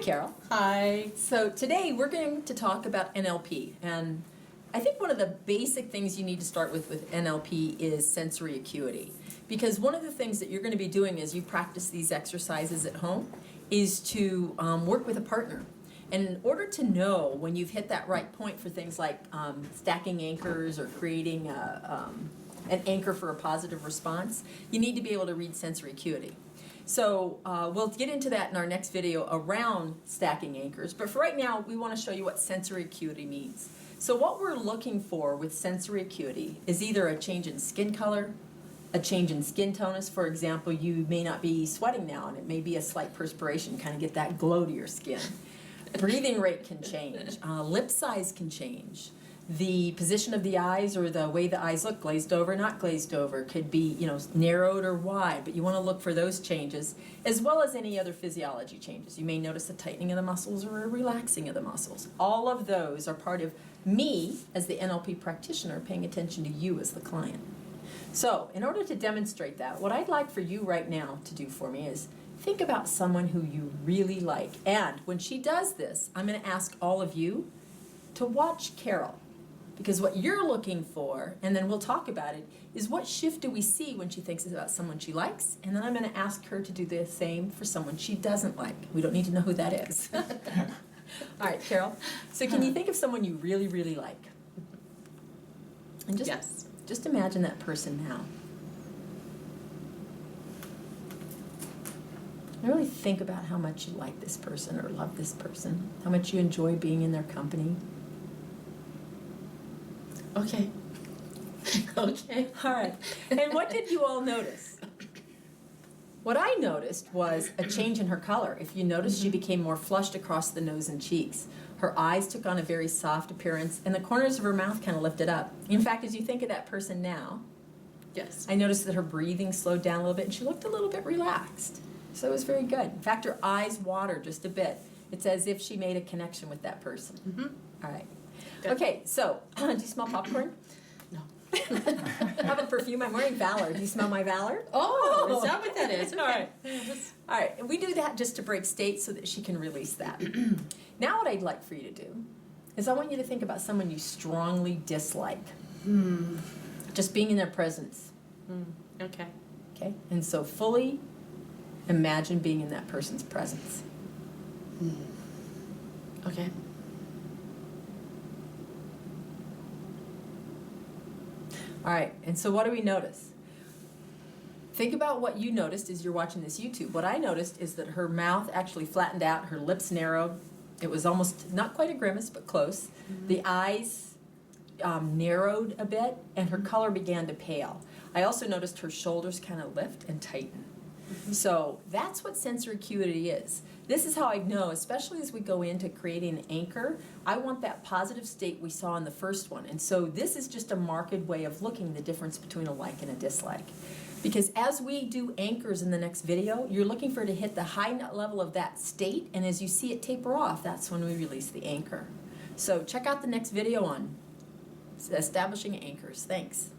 Carol. Hi. So today we're going to talk about NLP, and I think one of the basic things you need to start with NLP is sensory acuity, because one of the things that you're going to be doing as you practice these exercises at home is to work with a partner. And in order to know when you've hit that right point for things like stacking anchors or creating an anchor for a positive response, you need to be able to read sensory acuity. So we'll get into that in our next video around stacking anchors, but for right now we want to show you what sensory acuity means. So what we're looking for with sensory acuity is either a change in skin color, a change in skin tonus. For example, you may not be sweating now and it may be a slight perspiration, kind of get that glow to your skin. Breathing rate can change, lip size can change. The position of the eyes or the way the eyes look, glazed over, not glazed over, could be, narrowed or wide, but you want to look for those changes, as well as any other physiology changes. You may notice a tightening of the muscles or a relaxing of the muscles. All of those are part of me, as the NLP practitioner, paying attention to you as the client. So, in order to demonstrate that, what I'd like for you right now to do for me is think about someone who you really like. And when she does this, I'm going to ask all of you to watch Carol. Because what you're looking for, and then we'll talk about it, is what shift do we see when she thinks about someone she likes, and then I'm going to ask her to do the same for someone she doesn't like. We don't need to know who that is. All right, Carol. So can you think of someone you really, really like? And just imagine that person now. And really think about how much you like this person or love this person, how much you enjoy being in their company. Okay. Okay. All right. And what did you all notice? What I noticed was a change in her color. If you notice, she became more flushed across the nose and cheeks. Her eyes took on a very soft appearance, and the corners of her mouth kind of lifted up. In fact, as you think of that person now, Yes. I noticed that her breathing slowed down a little bit, and she looked a little bit relaxed. So it was very good. In fact, her eyes watered just a bit. It's as if she made a connection with that person. Mm-hmm. All right. Good. Okay, so do you smell popcorn? No. How about perfume? I'm wearing Valor. Do you smell my Valor? Oh, is that what that is? Okay. All right. All right, and we do that just to break state so that she can release that. Now what I'd like for you to do is I want you to think about someone you strongly dislike. Just being in their presence. Okay. Okay? And so fully imagine being in that person's presence. Okay. All right, and so what do we notice? Think about what you noticed as you're watching this YouTube. What I noticed is that her mouth actually flattened out, her lips narrowed. It was almost, not quite a grimace, but close. The eyes narrowed a bit, and her color began to pale. I also noticed her shoulders kind of lift and tighten. So that's what sensory acuity is. This is how I know, especially as we go into creating an anchor, I want that positive state we saw in the first one. And so this is just a marked way of looking the difference between a like and a dislike. Because as we do anchors in the next video, you're looking for it to hit the high level of that state, and as you see it taper off, that's when we release the anchor. So check out the next video on establishing anchors. Thanks.